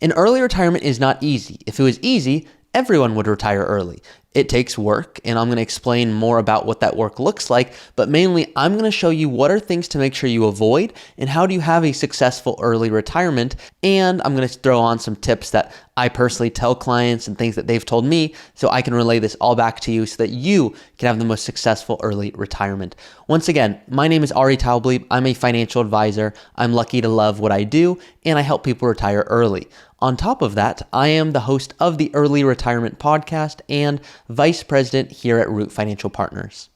And early retirement is not easy. If it was easy, everyone would retire early. It takes work, and I'm going to explain more about what that work looks like, but mainly I'm going to show you what are things to make sure you avoid and how do you have a successful early retirement, and I'm going to throw on some tips that I personally tell clients and things that they've told me so I can relay this all back to you so that you can have the most successful early retirement. Once again, my name is Taublieb. I'm a financial advisor. I'm lucky to love what I do, and I help people retire early. On top of that, I am the host of the Early Retirement Podcast and Vice President here at Root Financial Partners.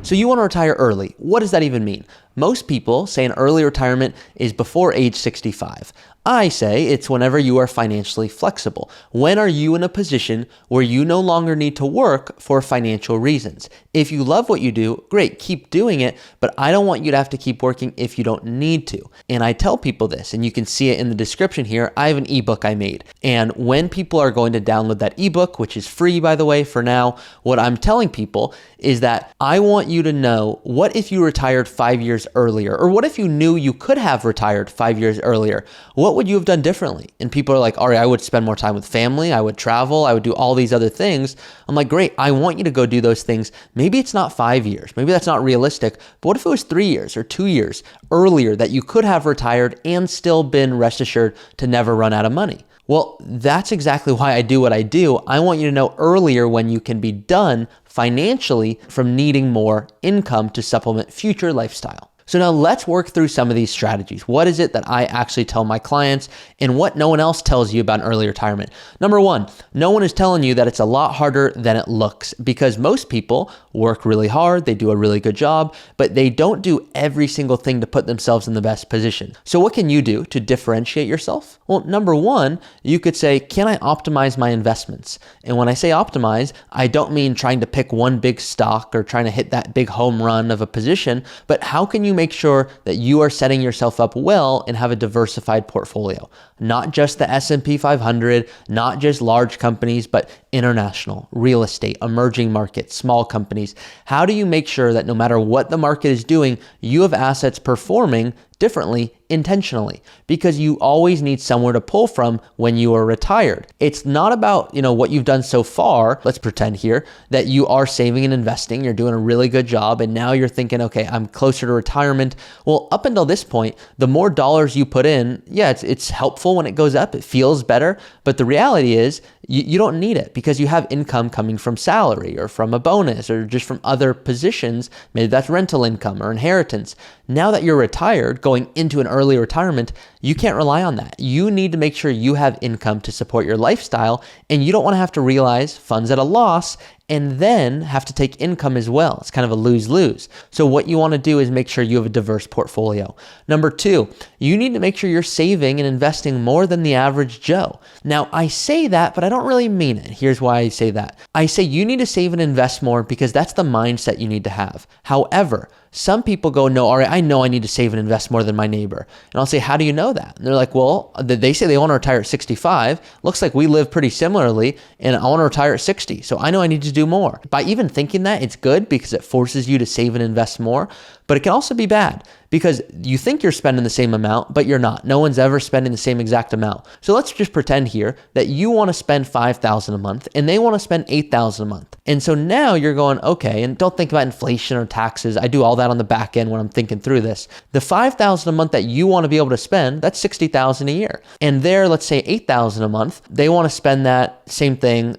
So you want to retire early. What does that even mean? Most people say an early retirement is before age 65. I say it's whenever you are financially flexible. When are you in a position where you no longer need to work for financial reasons? If you love what you do, great, keep doing it, but I don't want you to have to keep working if you don't need to. And I tell people this, and you can see it in the description here. I have an ebook I made. And when people are going to download that ebook, which is free, by the way, for now, what I'm telling people is that I want you to know, what if you retired 5 years earlier? Or what if you knew you could have retired 5 years earlier? What would you have done differently? And people are like, Ari, I would spend more time with family. I would travel. I would do all these other things. I'm like, great. I want you to go do those things. Maybe it's not 5 years. Maybe that's not realistic. But what if it was 3 years or 2 years earlier that you could have retired and still been rest assured to never run out of money? Well, that's exactly why I do what I do. I want you to know earlier when you can be done financially from needing more income to supplement future lifestyle. So now let's work through some of these strategies. What is it that I actually tell my clients and what no one else tells you about an early retirement? Number one, no one is telling you that it's a lot harder than it looks, because most people work really hard, they do a really good job, but they don't do every single thing to put themselves in the best position. So what can you do to differentiate yourself? Well, number one, you could say, can I optimize my investments? And when I say optimize, I don't mean trying to pick one big stock or trying to hit that big home run of a position, but how can you make sure that you are setting yourself up well and have a diversified portfolio? Not just the S&P 500, not just large companies, but international, real estate, emerging markets, small companies. How do you make sure that no matter what the market is doing, you have assets performing differently intentionally? Because you always need somewhere to pull from when you are retired. It's not about, what you've done so far. Let's pretend here that you are saving and investing. You're doing a really good job. And now you're thinking, okay, I'm closer to retirement. Well, up until this point, the more dollars you put in, yeah, it's helpful when it goes up. It feels better. But the reality is you don't need it because you have income coming from salary or from a bonus or just from other positions. Maybe that's rental income or inheritance. Now that you're retired, going into an early retirement, you can't rely on that. You need to make sure you have income to support your lifestyle, and you don't want to have to realize funds at a loss and then have to take income as well. It's kind of a lose-lose. So what you want to do is make sure you have a diverse portfolio. Number two, you need to make sure you're saving and investing more than the average Joe. Now, I say that, but I don't really mean it. Here's why I say that. I say you need to save and invest more because that's the mindset you need to have. However, some people go, no, all right, I know I need to save and invest more than my neighbor. And I'll say, how do you know that? And they're like, well, they say they want to retire at 65. Looks like we live pretty similarly, and I want to retire at 60. So I know I need to do more. By even thinking that, it's good because it forces you to save and invest more. But it can also be bad because you think you're spending the same amount, but you're not. No one's ever spending the same exact amount. So let's just pretend here that you want to spend $5,000 a month and they want to spend $8,000 a month. And so now you're going, okay, and don't think about inflation or taxes. I do all that on the back end when I'm thinking through this. The $5,000 a month that you want to be able to spend, that's $60,000 a year. And they're, let's say $8,000 a month. They want to spend that same thing,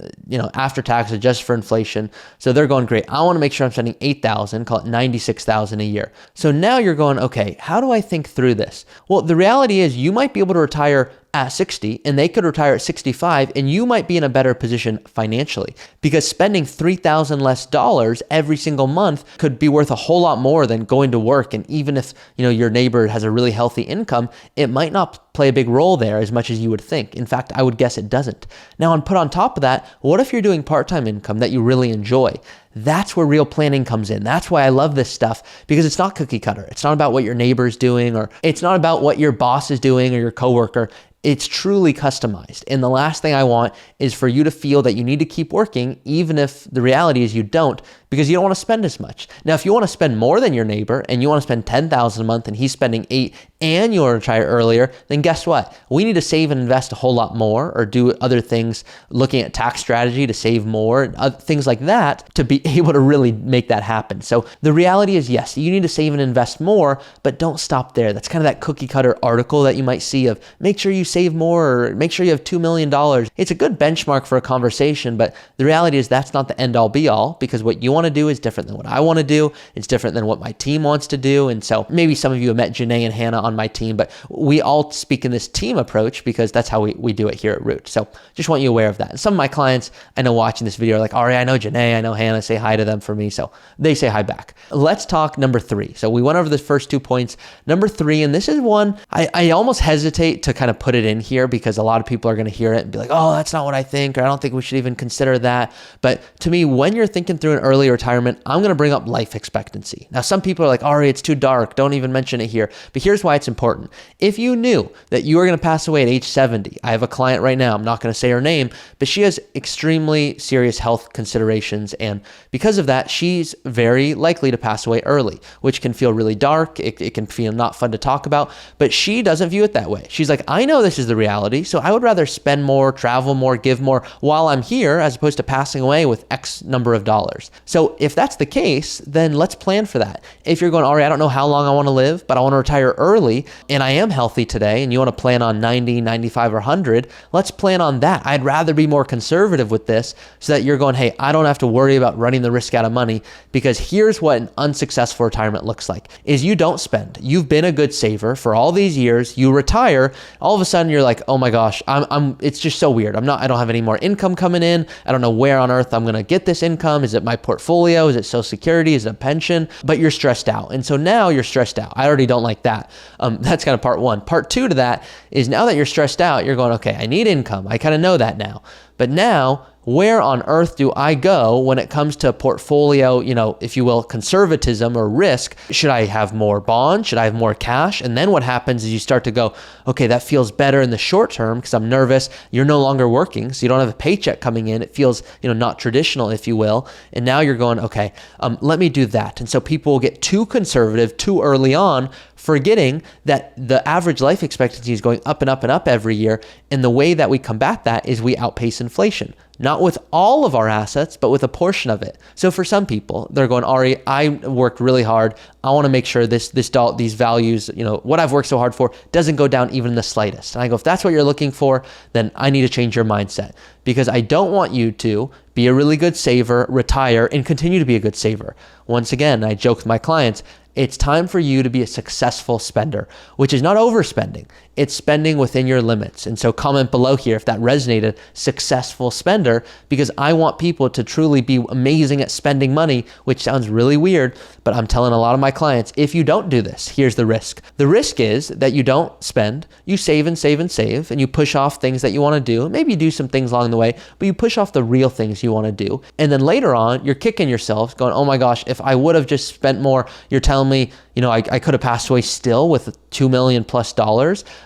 after taxes, just for inflation. So they're going, great. I want to make sure I'm spending $8,000, call it $96,000 a year. So now you're going, okay, how do I think through this? Well, the reality is you might be able to retire at 60 and they could retire at 65 and you might be in a better position financially because spending $3,000 less dollars every single month could be worth a whole lot more than going to work. And even if, your neighbor has a really healthy income, it might not play a big role there as much as you would think. In fact, I would guess it doesn't. Now, and put on top of that, what if you're doing part-time income that you really enjoy? That's where real planning comes in. That's why I love this stuff because it's not cookie cutter. It's not about what your neighbor's doing or it's not about what your boss is doing or your coworker. It's truly customized. And the last thing I want is for you to feel that you need to keep working, even if the reality is you don't, because you don't want to spend as much. Now, if you want to spend more than your neighbor and you want to spend $10,000 a month and he's spending $8,000 and you want to retire earlier, then guess what? We need to save and invest a whole lot more, or do other things, looking at tax strategy to save more, things like that, to be able to really make that happen. So the reality is, yes, you need to save and invest more, but don't stop there. That's kind of that cookie cutter article that you might see of make sure you save more, or make sure you have $2 million. It's a good benchmark for a conversation, but the reality is that's not the end all be all, because what you want to do is different than what I want to do. It's different than what my team wants to do. And so maybe some of you have met Janae and Hannah on my team, but we all speak in this team approach because that's how we do it here at Root. So just want you aware of that. And some of my clients I know watching this video are like, Ari, I know Janae, I know Hannah, say hi to them for me. So they say hi back. Let's talk number 3. So we went over the first 2 points. Number 3, and this is one I almost hesitate to kind of put it in here because a lot of people are going to hear it and be like, oh, that's not what I think, or I don't think we should even consider that. But to me, when you're thinking through an early retirement, I'm going to bring up life expectancy. Now, some people are like, Ari, it's too dark. Don't even mention it here. But here's why it's important. If you knew that you were going to pass away at age 70, I have a client right now, I'm not going to say her name, but she has extremely serious health considerations. And because of that, she's very likely to pass away early, which can feel really dark. It can feel not fun to talk about, but she doesn't view it that way. She's like, I know this is the reality, so I would rather spend more, travel more, give more while I'm here, as opposed to passing away with X number of dollars. So if that's the case, then let's plan for that. If you're going, Ari, I don't know how long I want to live, but I want to retire early, and I am healthy today, and you want to plan on 90, 95, or 100, let's plan on that. I'd rather be more conservative with this so that you're going, hey, I don't have to worry about running the risk out of money, because here's what an unsuccessful retirement looks like, is you don't spend. You've been a good saver for all these years, you retire, all of a sudden you're like, oh my gosh, it's just so weird. I don't have any more income coming in. I don't know where on earth I'm going to get this income. Is it my portfolio? Is it Social Security? Is it a pension? But you're stressed out. And so now you're stressed out. I already don't like that. That's kind of part 1. Part 2 to that is, now that you're stressed out, you're going, okay, I need income. I kind of know that now. But now, where on earth do I go when it comes to portfolio, if you will, conservatism or risk? Should I have more bonds? Should I have more cash? And then what happens is you start to go, okay, that feels better in the short term because I'm nervous. You're no longer working, so you don't have a paycheck coming in. It feels, not traditional, if you will. And now you're going, okay, let me do that. And so people will get too conservative too early on, forgetting that the average life expectancy is going up and up and up every year. And the way that we combat that is we outpace inflation. Not with all of our assets, but with a portion of it. So for some people, they're going, Ari, I worked really hard. I want to make sure these values, what I've worked so hard for doesn't go down even the slightest. And I go, if that's what you're looking for, then I need to change your mindset, because I don't want you to be a really good saver, retire, and continue to be a good saver. Once again, I joke with my clients, it's time for you to be a successful spender, which is not overspending. It's spending within your limits. And so comment below here if that resonated, successful spender, because I want people to truly be amazing at spending money, which sounds really weird, but I'm telling a lot of my clients, if you don't do this, here's the risk. The risk is that you don't spend, you save and save and save, and you push off things that you want to do. Maybe you do some things along the way, but you push off the real things you want to do. And then later on, you're kicking yourself going, oh my gosh, if I would have just spent more, you're telling me, I could have passed away still with $2 million plus.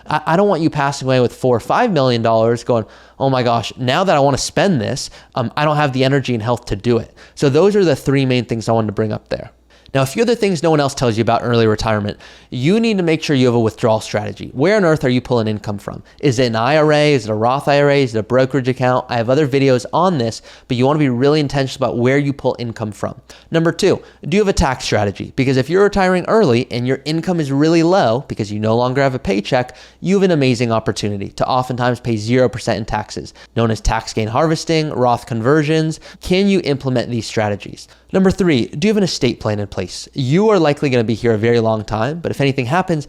I don't want you passing away with $4 or $5 million going, oh my gosh, now that I want to spend this, I don't have the energy and health to do it. So those are the 3 main things I wanted to bring up there. Now, a few other things no one else tells you about early retirement. You need to make sure you have a withdrawal strategy. Where on earth are you pulling income from? Is it an IRA? Is it a Roth IRA? Is it a brokerage account? I have other videos on this, but you want to be really intentional about where you pull income from. Number 2, do you have a tax strategy? Because if you're retiring early and your income is really low because you no longer have a paycheck, you have an amazing opportunity to oftentimes pay 0% in taxes, known as tax gain harvesting, Roth conversions. Can you implement these strategies? Number 3, do you have an estate plan in place? You are likely going to be here a very long time, but if anything happens,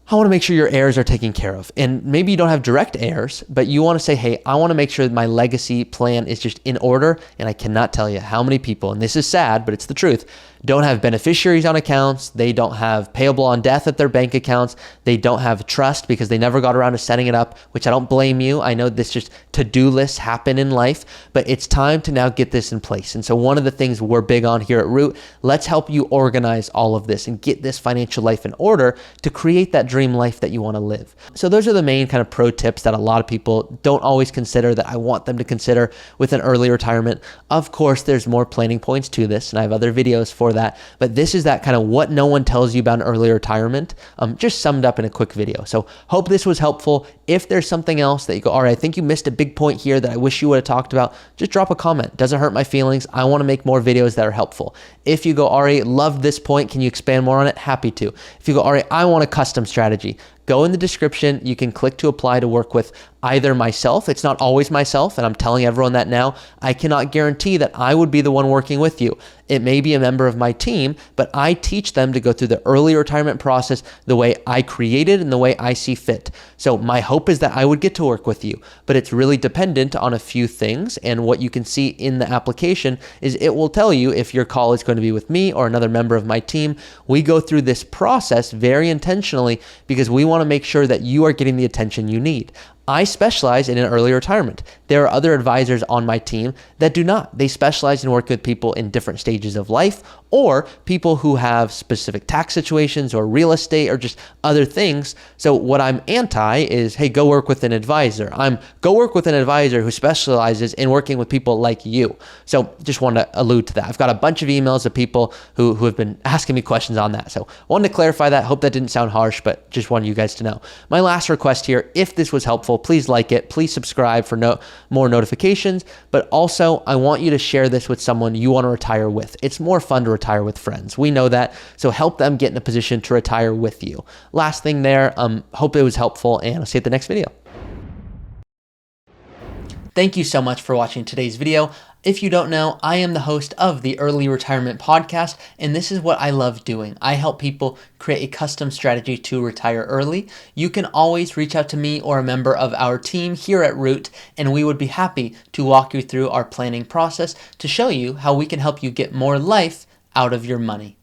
I want to make sure your heirs are taken care of. And maybe you don't have direct heirs, but you want to say, hey, I want to make sure that my legacy plan is just in order. And I cannot tell you how many people, and this is sad, but it's the truth, don't have beneficiaries on accounts. They don't have payable on death at their bank accounts. They don't have trust because they never got around to setting it up, which I don't blame you. I know this just to-do lists happen in life, but it's time to now get this in place. And so one of the things we're big on here at Root, let's help you organize all of this and get this financial life in order to create that dream life that you want to live. So those are the main kind of pro tips that a lot of people don't always consider that I want them to consider with an early retirement. Of course, there's more planning points to this, and I have other videos for before that, but this is that kind of what no one tells you about an early retirement, just summed up in a quick video. So hope this was helpful. If there's something else that you go, all right, I think you missed a big point here that I wish you would have talked about, just drop a comment. Doesn't hurt my feelings. I want to make more videos that are helpful. If you go, Ari, loved this point, can you expand more on it? Happy to. If you go, Ari, I want a custom strategy, go in the description. You can click to apply to work with either myself. It's not always myself, and I'm telling everyone that now. I cannot guarantee that I would be the one working with you. It may be a member of my team, but I teach them to go through the early retirement process the way I created and the way I see fit. So my hope is that I would get to work with you, but it's really dependent on a few things. And what you can see in the application is it will tell you if your call is going to be with me or another member of my team. We go through this process very intentionally because we want to make sure that you are getting the attention you need. I specialize in an early retirement. There are other advisors on my team that do not. They specialize in working with people in different stages of life or people who have specific tax situations or real estate or just other things. So what I'm anti is, hey, go work with an advisor. Go work with an advisor who specializes in working with people like you. So just want to allude to that. I've got a bunch of emails of people who have been asking me questions on that. So I wanted to clarify that. Hope that didn't sound harsh, but just wanted you guys to know. My last request here, if this was helpful, please like it. Please subscribe for more notifications. But also, I want you to share this with someone you want to retire with. It's more fun to retire with friends. We know that. So help them get in a position to retire with you. Last thing there, hope it was helpful, and I'll see you at the next video. Thank you so much for watching today's video. If you don't know, I am the host of the Early Retirement Podcast, and this is what I love doing. I help people create a custom strategy to retire early. You can always reach out to me or a member of our team here at Root, and we would be happy to walk you through our planning process to show you how we can help you get more life out of your money.